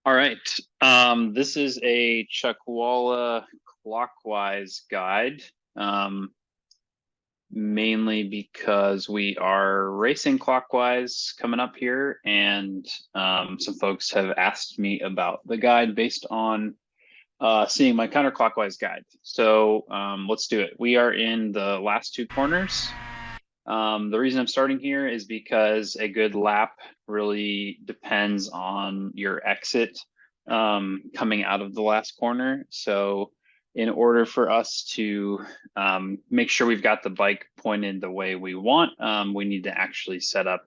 All right. This is a Chuckwalla clockwise guide, mainly because we are racing clockwise coming up here, and some folks have asked me about the guide based on seeing my counterclockwise guide. So let's do it. We are in the last two corners. The reason I'm starting here is because a good lap really depends on your exit coming out of the last corner. So in order for us to make sure we've got the bike pointed the way we want, we need to actually set up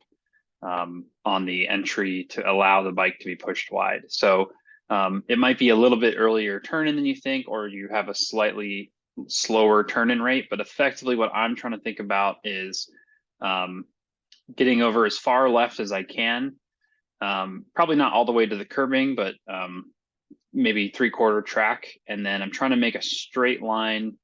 on the entry to allow the bike to be pushed wide. So it might be a little bit earlier turn in than you think, or you have a slightly slower turn-in rate, but effectively what I'm trying to think about is getting over as far left as I can. Probably not all the way to the curbing, but maybe 3/4 track. And then I'm trying to make a straight line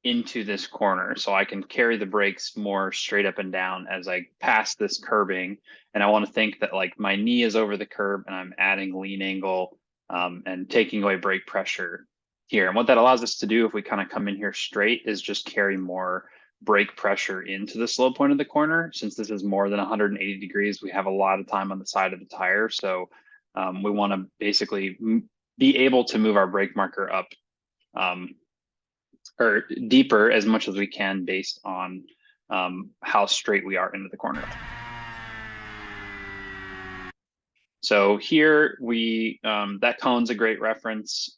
into this corner so I can carry the brakes more straight up and down as I pass this curbing. And I want to think that like my knee is over the curb and I'm adding lean angle and taking away brake pressure here. And what that allows us to do if we kind of come in here straight is just carry more brake pressure into the slow point of the corner. Since this is more than 180 degrees, we have a lot of time on the side of the tire. So we want to basically be able to move our brake marker up or deeper as much as we can based on how straight we are into the corner. So here we, that cone's a great reference.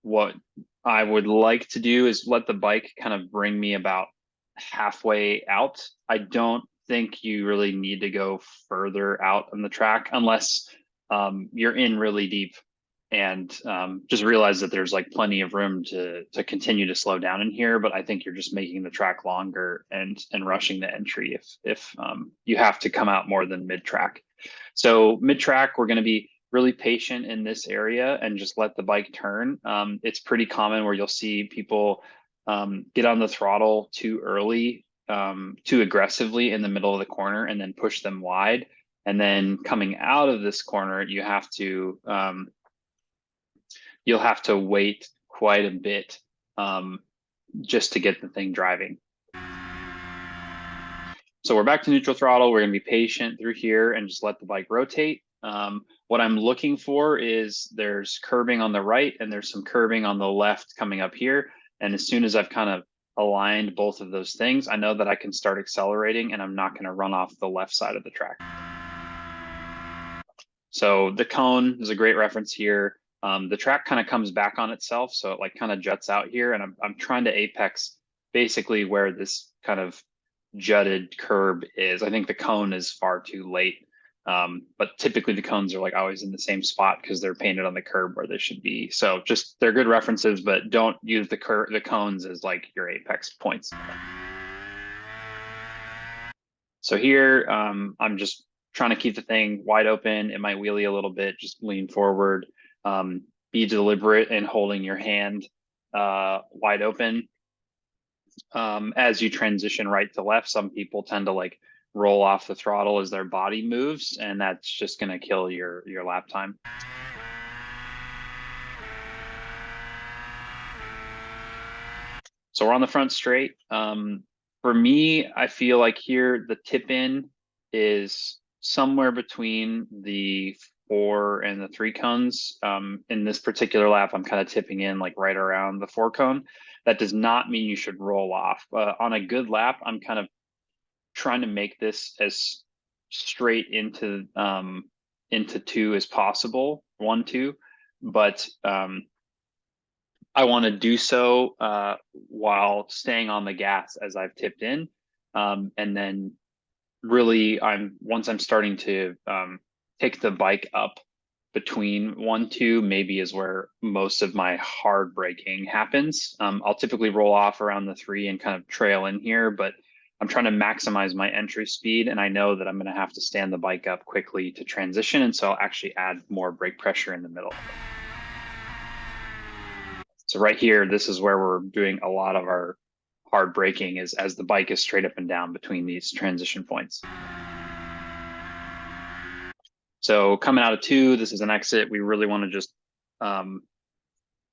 What I would like to do is let the bike kind of bring me about halfway out. I don't think you really need to go further out on the track unless you're in really deep and just realize that there's like plenty of room to continue to slow down in here. But I think you're just making the track longer and rushing the entry if you have to come out more than mid-track. So mid-track, we're going to be really patient in this area and just let the bike turn. It's pretty common where you'll see people get on the throttle too early, too aggressively in the middle of the corner and then push them wide. And then coming out of this corner, you'll have to wait quite a bit just to get the thing driving. So we're back to neutral throttle. We're going to be patient through here and just let the bike rotate. What I'm looking for is there's curbing on the right and there's some curbing on the left coming up here. And as soon as I've kind of aligned both of those things, I know that I can start accelerating and I'm not going to run off the left side of the track. So the cone is a great reference here. The track kind of comes back on itself. So it like kind of juts out here and I'm trying to apex basically where this kind of jutted curb is. I think the cone is far too late. But typically the cones are like always in the same spot because they're painted on the curb where they should be. So just they're good references, but don't use the cones as like your apex points. So here I'm just trying to keep the thing wide open. It might wheelie a little bit, just lean forward. Be deliberate in holding your hand wide open. As you transition right to left, some people tend to like roll off the throttle as their body moves, and that's just going to kill your lap time. So we're on the front straight. For me, I feel like here the tip in is somewhere between the 4 and the 3 cones. In this particular lap, I'm kind of tipping in like right around the 4 cone. That does not mean you should roll off. On a good lap, I'm kind of trying to make this as straight into 2 as possible, 1, 2, but I want to do so while staying on the gas as I've tipped in, and then really once I'm starting to take the bike up between 1, 2 maybe is where most of my hard braking happens. I'll typically roll off around the 3 and kind of trail in here, but I'm trying to maximize my entry speed, and I know that I'm going to have to stand the bike up quickly to transition, and so I'll actually add more brake pressure in the middle. So right here, this is where we're doing a lot of our hard braking is as the bike is straight up and down between these transition points. So coming out of 2, this is an exit. We really want to just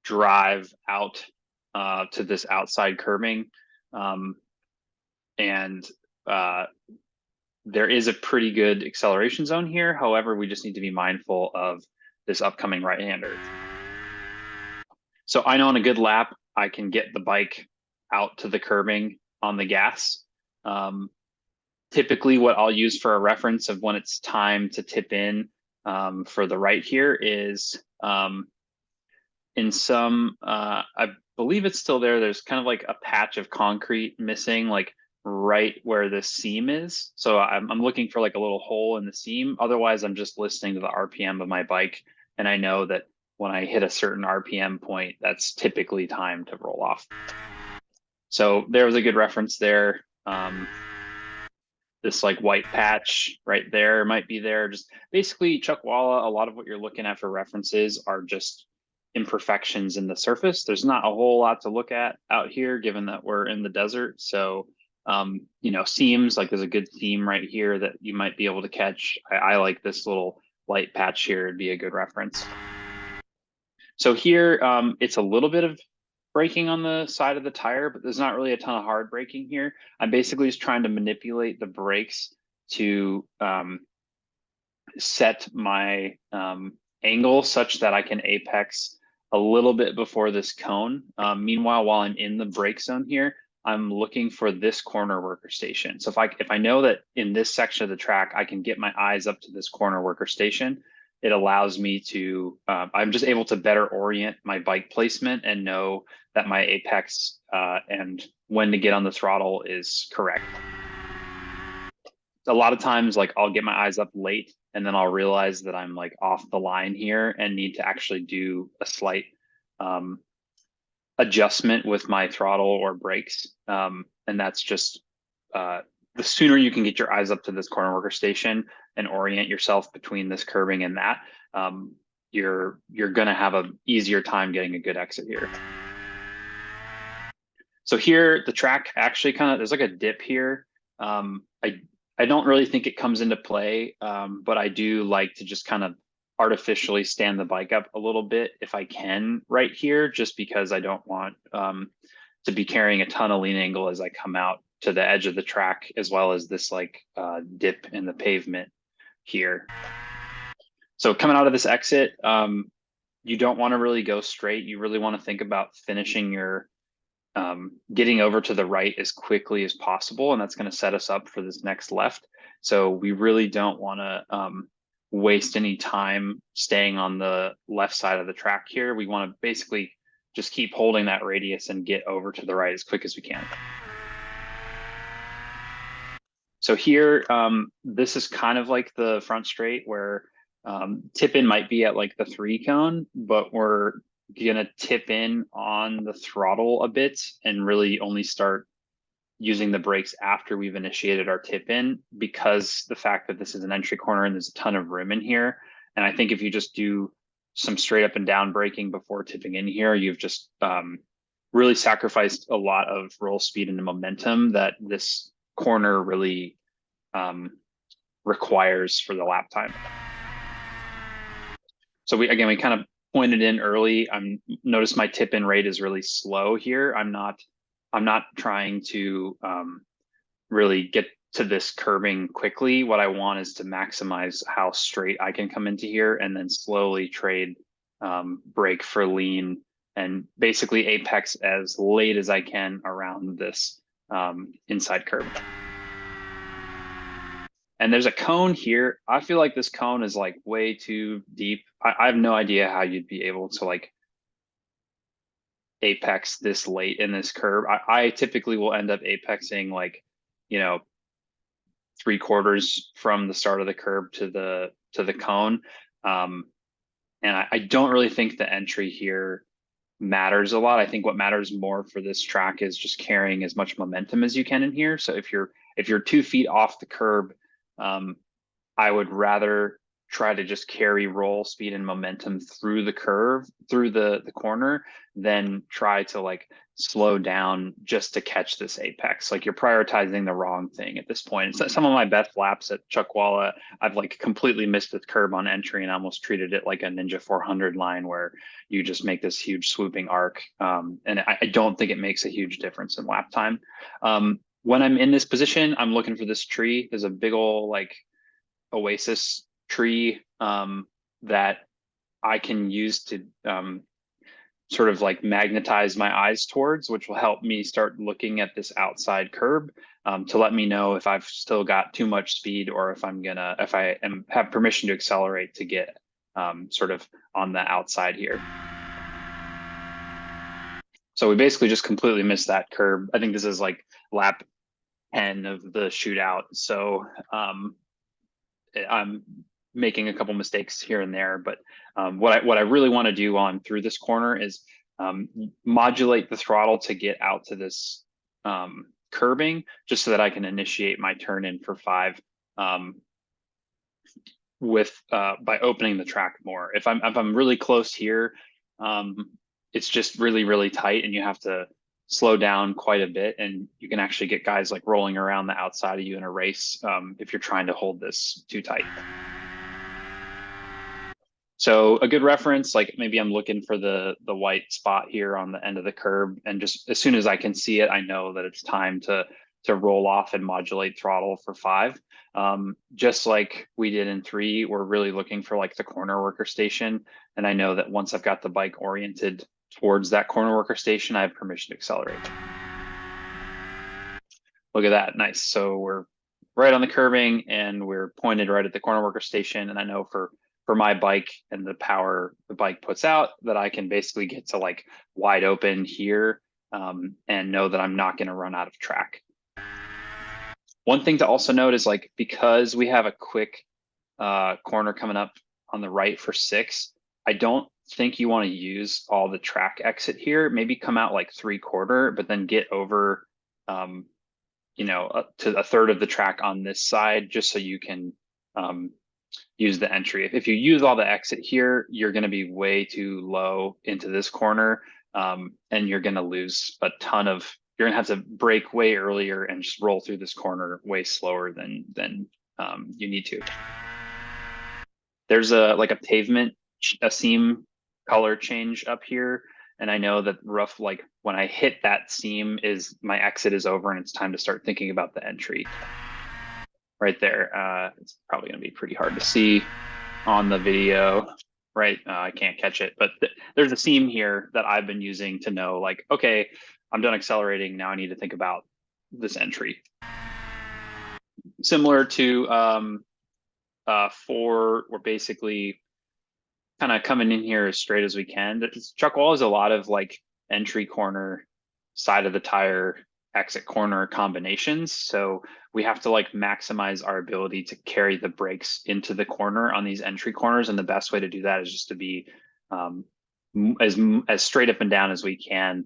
drive out to this outside curbing. And there is a pretty good acceleration zone here. However, we just need to be mindful of this upcoming right-hander. So I know on a good lap, I can get the bike out to the curbing on the gas. Typically what I'll use for a reference of when it's time to tip in for the right here is in some, I believe it's still there. There's kind of like a patch of concrete missing, like right where the seam is. So I'm looking for like a little hole in the seam. Otherwise, I'm just listening to the RPM of my bike. And I know that when I hit a certain RPM point, that's typically time to roll off. So there was a good reference there. This like white patch right there might be there. Just basically Chuckwalla, a lot of what you're looking at for references are just imperfections in the surface. There's not a whole lot to look at out here, given that we're in the desert. So, you know, seams, like there's a good seam right here that you might be able to catch. I like this little light patch here. It'd be a good reference. So here, it's a little bit of braking on the side of the tire, but there's not really a ton of hard braking here. I'm basically just trying to manipulate the brakes to set my angle such that I can apex a little bit before this cone. Meanwhile, while I'm in the brake zone here, I'm looking for this corner worker station. So if I know that in this section of the track, I can get my eyes up to this corner worker station, it allows me to, I'm just able to better orient my bike placement and know that my apex and when to get on the throttle is correct. A lot of times, like I'll get my eyes up late and then I'll realize that I'm like off the line here and need to actually do a slight adjustment with my throttle or brakes. And that's just, the sooner you can get your eyes up to this corner worker station and orient yourself between this curbing and that, you're gonna have an easier time getting a good exit here. So here, the track actually kind of, there's like a dip here. I don't really think it comes into play, but I do like to just kind of artificially stand the bike up a little bit if I can right here, just because I don't want to be carrying a ton of lean angle as I come out to the edge of the track, as well as this like dip in the pavement here. So coming out of this exit, you don't want to really go straight. You really want to think about finishing your getting over to the right as quickly as possible, and that's going to set us up for this next left. So we really don't want to waste any time staying on the left side of the track here. We want to basically just keep holding that radius and get over to the right as quick as we can. So here, this is kind of like the front straight where tip in might be at like the 3 cone, but we're gonna tip in on the throttle a bit and really only start using the brakes after we've initiated our tip in, because the fact that this is an entry corner and there's a ton of room in here. And I think if you just do some straight up and down braking before tipping in here, you've just really sacrificed a lot of roll speed and momentum that this corner really requires for the lap time. So we kind of pointed in early. Notice my tip in rate is really slow here. I'm not trying to really get to this curbing quickly. What I want is to maximize how straight I can come into here and then slowly trade brake for lean and basically apex as late as I can around this inside curb. And there's a cone here. I feel like this cone is like way too deep. I have no idea how you'd be able to like apex this late in this curve. I typically will end up apexing like, you know, 3/4 from the start of the curb to the cone. And I don't really think the entry here matters a lot. I think what matters more for this track is just carrying as much momentum as you can in here. So if you're 2 feet off the curb, I would rather try to just carry roll speed and momentum through the curve, through the corner, than try to like slow down just to catch this apex. Like you're prioritizing the wrong thing at this point. So some of my best laps at Chuckwalla, I've like completely missed the curb on entry and almost treated it like a Ninja 400 line where you just make this huge swooping arc. And I don't think it makes a huge difference in lap time. When I'm in this position, I'm looking for this tree. There's a big old like oasis tree that I can use to sort of like magnetize my eyes towards, which will help me start looking at this outside curb to let me know if I've still got too much speed or if I have permission to accelerate to get sort of on the outside here. So we basically just completely missed that curb. I think this is like lap 10 of the shootout. So I'm making a couple mistakes here and there, but what I really want to do on through this corner is modulate the throttle to get out to this curbing, just so that I can initiate my turn in for 5 by opening the track more. If I'm really close here, it's just really tight, and you have to slow down quite a bit, and you can actually get guys like rolling around the outside of you in a race if you're trying to hold this too tight. So a good reference, like maybe I'm looking for the white spot here on the end of the curb, and just as soon as I can see it, I know that it's time to roll off and modulate throttle for 5. Just like we did in 3, we're really looking for like the corner worker station, and I know that once I've got the bike oriented towards that corner worker station, I have permission to accelerate. Look at that, nice. So we're right on the curbing and we're pointed right at the corner worker station, and I know for my bike and the power the bike puts out that I can basically get to like wide open here and know that I'm not going to run out of track. One thing to also note is like, because we have a quick corner coming up on the right for 6, I don't think you want to use all the track exit here. Maybe come out like 3/4, but then get over you know, to a third of the track on this side, just so you can use the entry. If you use all the exit here, you're going to be way too low into this corner, and you're going to lose a ton of. You're going to have to brake way earlier and just roll through this corner way slower than you need to. There's a pavement, a seam color change up here, and I know that rough, like when I hit that seam, is my exit is over and it's time to start thinking about the entry. Right there. It's probably going to be pretty hard to see on the video, right? I can't catch it, but there's a seam here that I've been using to know, like, okay, I'm done accelerating. Now I need to think about this entry. Similar to 4, we're basically kind of coming in here as straight as we can. Chuckwalla is a lot of like entry corner, side of the tire, exit corner combinations. So we have to like maximize our ability to carry the brakes into the corner on these entry corners. And the best way to do that is just to be as straight up and down as we can,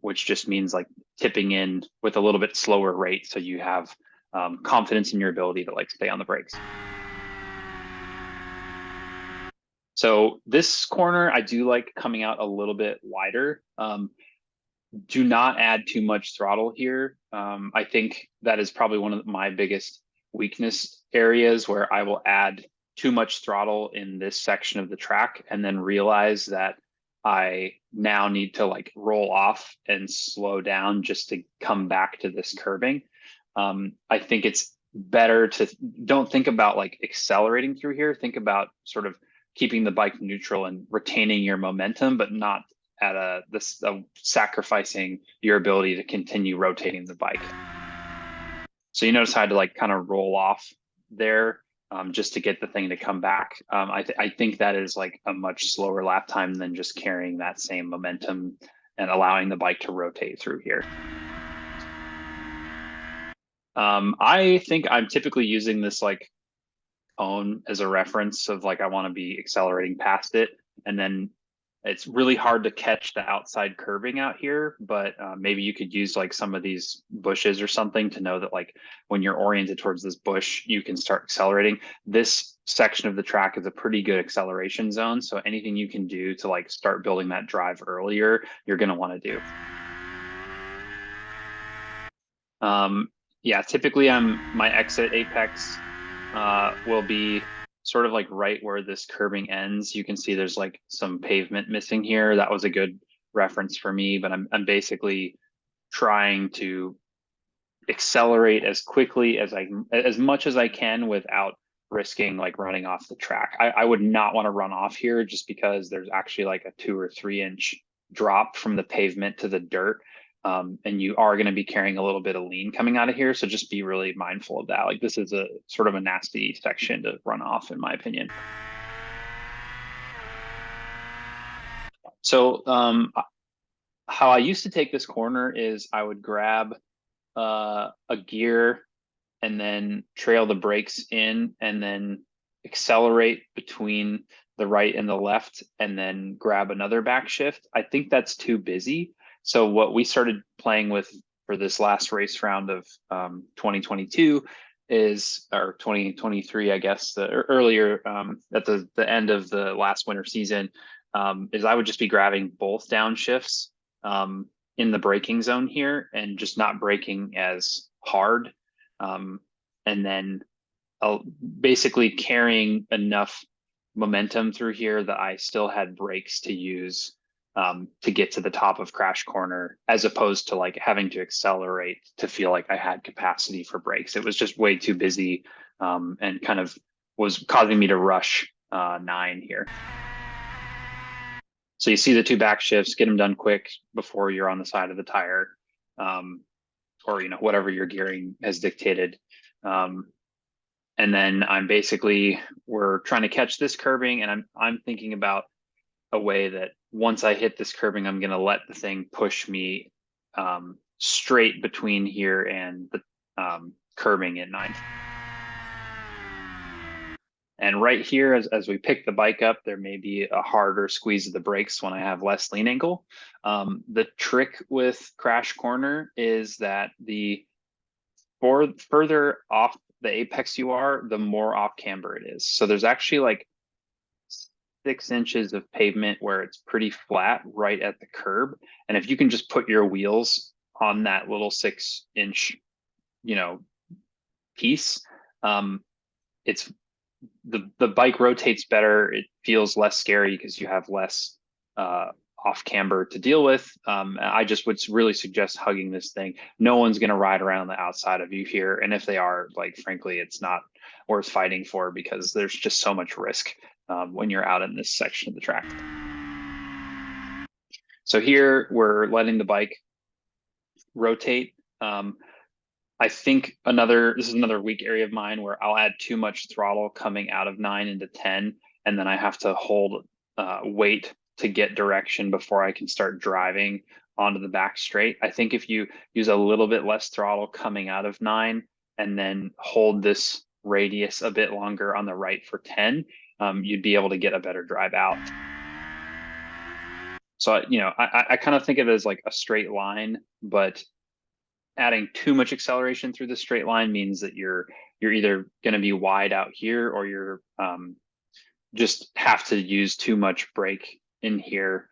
which just means like tipping in with a little bit slower rate. So you have confidence in your ability to like stay on the brakes. So this corner, I do like coming out a little bit wider. Do not add too much throttle here. I think that is probably one of my biggest weakness areas, where I will add too much throttle in this section of the track and then realize that I now need to like roll off and slow down just to come back to this curbing. I think it's better to don't think about like accelerating through here. Think about sort of keeping the bike neutral and retaining your momentum, but not at sacrificing your ability to continue rotating the bike. So you notice how I had to like kind of roll off there just to get the thing to come back. I think that is like a much slower lap time than just carrying that same momentum and allowing the bike to rotate through here. I think I'm typically using this like cone as a reference of like I want to be accelerating past it, and then it's really hard to catch the outside curbing out here, but maybe you could use like some of these bushes or something to know that like when you're oriented towards this bush, you can start accelerating. This section of the track is a pretty good acceleration zone, so anything you can do to like start building that drive earlier, you're going to want to do. Yeah, typically my exit apex will be sort of like right where this curbing ends. You can see there's like some pavement missing here. That was a good reference for me, but I'm basically trying to accelerate as quickly as much as I can without risking like running off the track. I would not want to run off here just because there's actually like a 2 or 3 inch drop from the pavement to the dirt. And you are going to be carrying a little bit of lean coming out of here. So just be really mindful of that. Like this is a sort of a nasty section to run off, in my opinion. So how I used to take this corner is I would grab a gear and then trail the brakes in and then accelerate between the right and the left and then grab another back shift. I think that's too busy. So what we started playing with for this last race round of 2022 is, or 2023, I guess, the earlier at the end of the last winter season, is I would just be grabbing both downshifts in the braking zone here and just not braking as hard. And then basically carrying enough momentum through here that I still had brakes to use to get to the top of crash corner, as opposed to like having to accelerate to feel like I had capacity for brakes. It was just way too busy and kind of was causing me to rush 9 here. So you see the 2 back shifts, get them done quick before you're on the side of the tire, or whatever your gearing has dictated. And then we're trying to catch this curbing, and I'm thinking about a way that once I hit this curbing, I'm going to let the thing push me straight between here and the curbing at 9. And right here, as we pick the bike up, there may be a harder squeeze of the brakes when I have less lean angle. The trick with crash corner is that the further off the apex you are, the more off camber it is. So there's actually like 6 inches of pavement where it's pretty flat right at the curb. And if you can just put your wheels on that little 6-inch, piece, it's the bike rotates better. It feels less scary because you have less off camber to deal with. I just would really suggest hugging this thing. No one's going to ride around the outside of you here. And if they are, like, frankly, it's not worth fighting for because there's just so much risk when you're out in this section of the track. So here we're letting the bike rotate. I think this is another weak area of mine where I'll add too much throttle coming out of 9 into 10, and then I have to hold weight to get direction before I can start driving onto the back straight. I think if you use a little bit less throttle coming out of 9 and then hold this radius a bit longer on the right for 10, you'd be able to get a better drive out. So, I kind of think of it as like a straight line, but adding too much acceleration through the straight line means that you're either going to be wide out here, or you're just have to use too much brake in here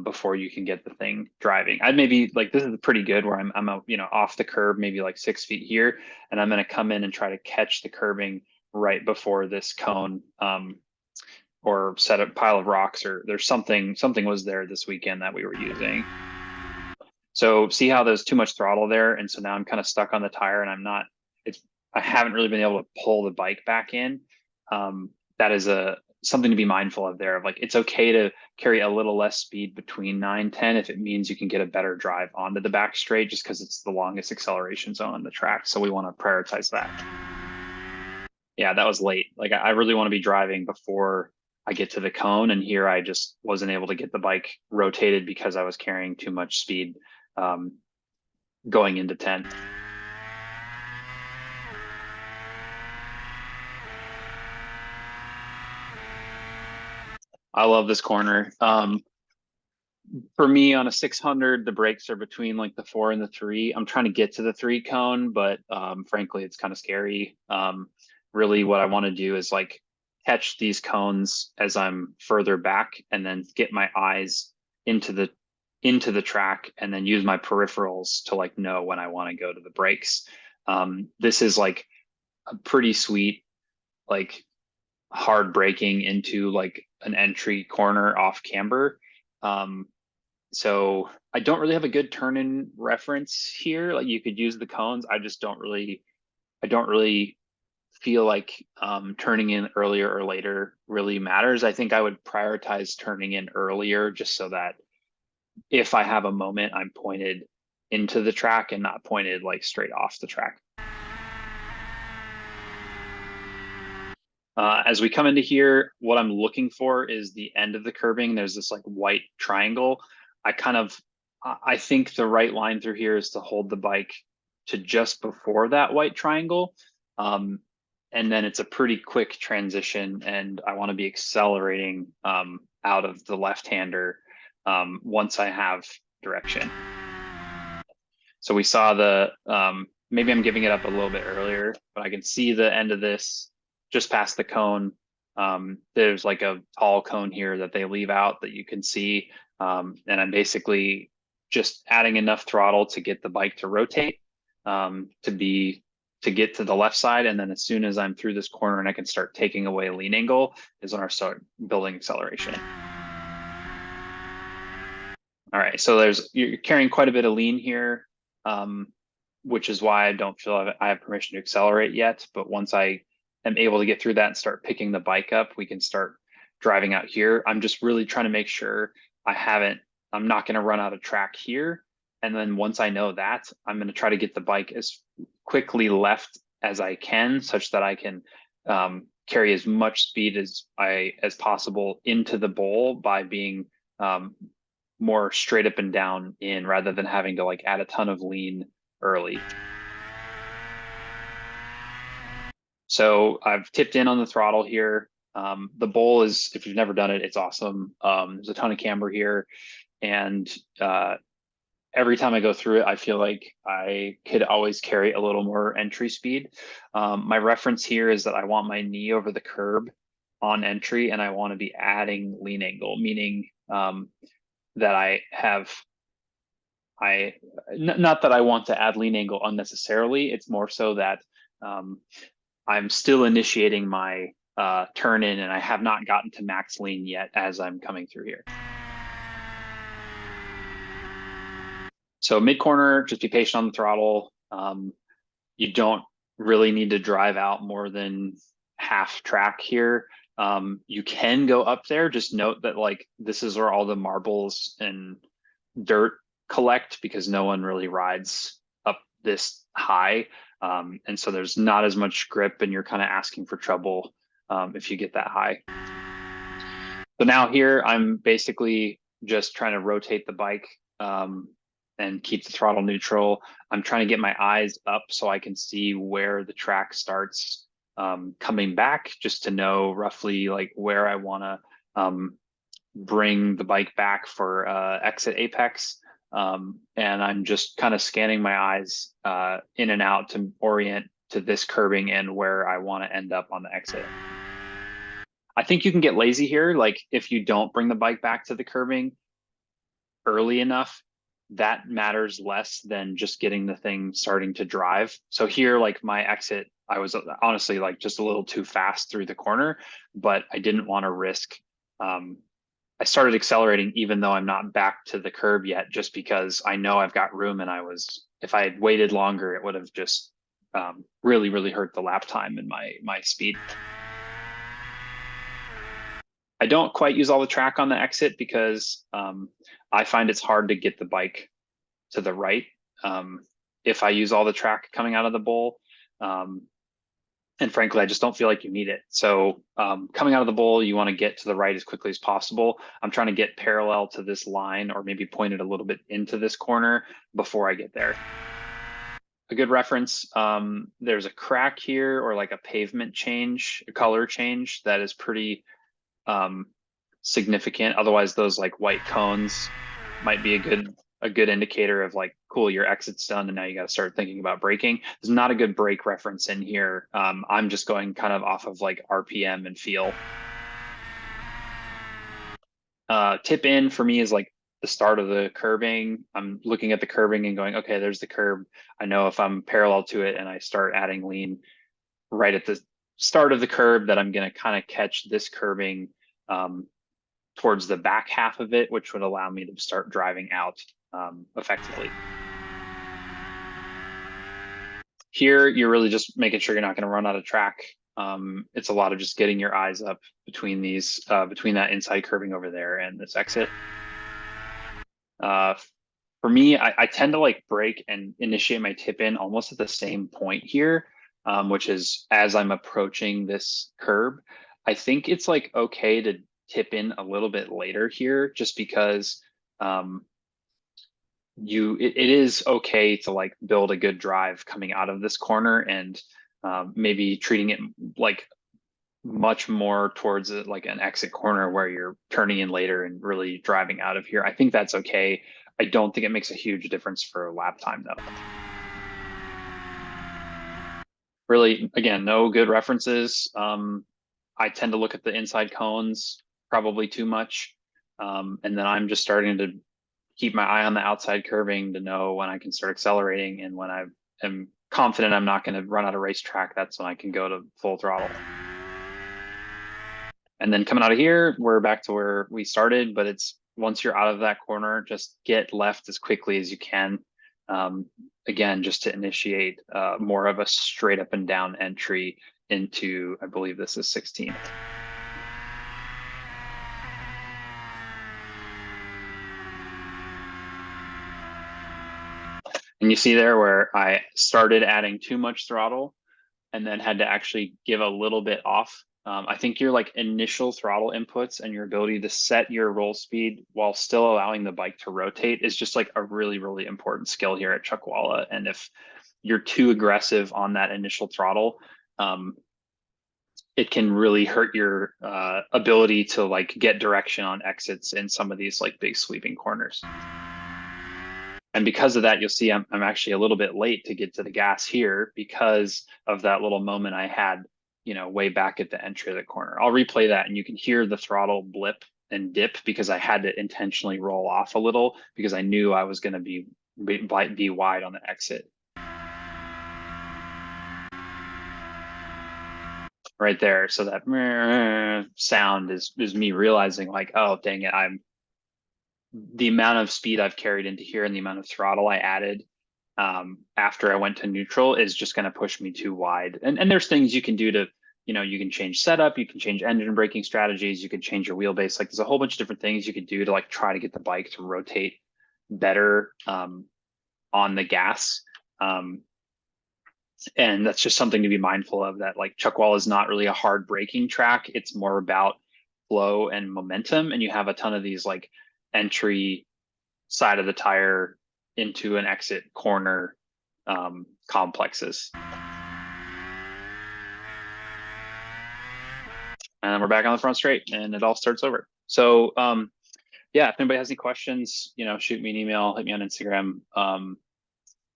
before you can get the thing driving. I'd maybe like, this is pretty good where I'm off the curb, maybe like 6 feet here, and I'm going to come in and try to catch the curbing right before this cone, or set a pile of rocks, or there's something was there this weekend that we were using. So see how there's too much throttle there, and so now I'm kind of stuck on the tire, and I haven't really been able to pull the bike back in. That is something to be mindful of there. Of like, it's okay to carry a little less speed between 9, 10 if it means you can get a better drive onto the back straight, just because it's the longest acceleration zone on the track. So we want to prioritize that. Yeah, that was late. Like, I really want to be driving before I get to the cone, and here I just wasn't able to get the bike rotated because I was carrying too much speed going into 10. I love this corner. For me on a 600, the brakes are between like the 4 and the 3. I'm trying to get to the 3 cone, but frankly, it's kind of scary. Really what I want to do is like catch these cones as I'm further back, and then get my eyes into the into the track and then use my peripherals to like know when I want to go to the brakes. This is like a pretty sweet, like hard braking into like an entry corner off camber. So I don't really have a good turn in reference here. Like you could use the cones. I don't really feel like turning in earlier or later really matters. I think I would prioritize turning in earlier just so that if I have a moment, I'm pointed into the track and not pointed like straight off the track. As we come into here, what I'm looking for is the end of the curbing. There's this like white triangle. I think the right line through here is to hold the bike to just before that white triangle. And then it's a pretty quick transition, and I want to be accelerating out of the left-hander once I have direction. So we saw the, maybe I'm giving it up a little bit earlier, but I can see the end of this just past the cone. There's like a tall cone here that they leave out that you can see. And I'm basically just adding enough throttle to get the bike to rotate, to get to the left side. And then as soon as I'm through this corner and I can start taking away lean angle is when I start building acceleration. All right, so you're carrying quite a bit of lean here, which is why I don't feel I have permission to accelerate yet. But once I am able to get through that and start picking the bike up, we can start driving out here. I'm just really trying to make sure I'm not going to run out of track here. And then once I know that, I'm going to try to get the bike as quickly left as I can, such that I can carry as much speed as possible into the bowl by being more straight up and down in, rather than having to like add a ton of lean early. So I've tipped in on the throttle here. The bowl is, if you've never done it, it's awesome. There's a ton of camber here, and every time I go through it, I feel like I could always carry a little more entry speed. My reference here is that I want my knee over the curb on entry, and I want to be adding lean angle, meaning that not that I want to add lean angle unnecessarily. It's more so that I'm still initiating my turn in, and I have not gotten to max lean yet as I'm coming through here. So mid corner, just be patient on the throttle. You don't really need to drive out more than half track here. You can go up there. Just note that like this is where all the marbles and dirt collect, because no one really rides up this high. And so there's not as much grip, and you're kind of asking for trouble if you get that high. So now here, I'm basically just trying to rotate the bike and keep the throttle neutral. I'm trying to get my eyes up so I can see where the track starts coming back, just to know roughly like where I want to bring the bike back for exit apex. And I'm just kind of scanning my eyes in and out to orient to this curbing and where I want to end up on the exit. I think you can get lazy here. Like if you don't bring the bike back to the curbing early enough, that matters less than just getting the thing starting to drive. So here, like my exit, I was honestly like just a little too fast through the corner, but I didn't want to risk. I started accelerating even though I'm not back to the curb yet, just because I know I've got room, and if I had waited longer, it would have just really, really hurt the lap time and my speed. I don't quite use all the track on the exit because I find it's hard to get the bike to the right if I use all the track coming out of the bowl. And frankly, I just don't feel like you need it. So coming out of the bowl, you want to get to the right as quickly as possible. I'm trying to get parallel to this line, or maybe pointed a little bit into this corner before I get there. A good reference, there's a crack here, or like a pavement change, a color change that is pretty significant. Otherwise, those like white cones might be a good indicator of like, cool, your exit's done, and now you got to start thinking about braking. There's not a good brake reference in here. I'm just going kind of off of like RPM and feel. Tip in for me is like the start of the curbing, I'm looking at the curbing and going, okay, there's the curb. I know if I'm parallel to it and I start adding lean right at the start of the curb that I'm going to kind of catch this curbing towards the back half of it, which would allow me to start driving out effectively. Here, you're really just making sure you're not going to run out of track. It's a lot of just getting your eyes up between these, between that inside curbing over there and this exit. For me, I tend to like brake and initiate my tip in almost at the same point here, which is as I'm approaching this curb. I think it's like okay to tip in a little bit later here, just because it is okay to like build a good drive coming out of this corner, and maybe treating it like much more towards it like an exit corner where you're turning in later and really driving out of here. I think that's okay. I don't think it makes a huge difference for lap time though. Really, again, no good references. I tend to look at the inside cones probably too much. And then I'm just starting to keep my eye on the outside curving to know when I can start accelerating, and when I am confident I'm not going to run out of racetrack, that's when I can go to full throttle. And then coming out of here, we're back to where we started, but it's once you're out of that corner, just get left as quickly as you can. Again, just to initiate more of a straight up and down entry into, I believe this is 16th. And you see there where I started adding too much throttle and then had to actually give a little bit off. I think your like initial throttle inputs and your ability to set your roll speed while still allowing the bike to rotate is just like a really, really important skill here at Chuckwalla. And if you're too aggressive on that initial throttle, it can really hurt your ability to like get direction on exits in some of these like big sweeping corners. And because of that, you'll see I'm actually a little bit late to get to the gas here because of that little moment I had, you know, way back at the entry of the corner. I'll replay that and you can hear the throttle blip and dip because I had to intentionally roll off a little because I knew I was going to be wide on the exit. Right there. So that sound is me realizing like, oh, dang it, the amount of speed I've carried into here and the amount of throttle I added after I went to neutral is just going to push me too wide. And there's things you can do to, you know, you can change setup, you can change engine braking strategies, you can change your wheelbase. Like there's a whole bunch of different things you could do to like try to get the bike to rotate better on the gas. And that's just something to be mindful of, that like Chuckwalla is not really a hard braking track. It's more about flow and momentum. And you have a ton of these like entry side of the tire into an exit corner complexes. And we're back on the front straight and it all starts over. So yeah, if anybody has any questions, you know, shoot me an email, hit me on Instagram,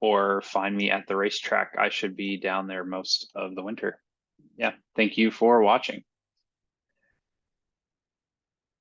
or find me at the racetrack. I should be down there most of the winter. Yeah, thank you for watching.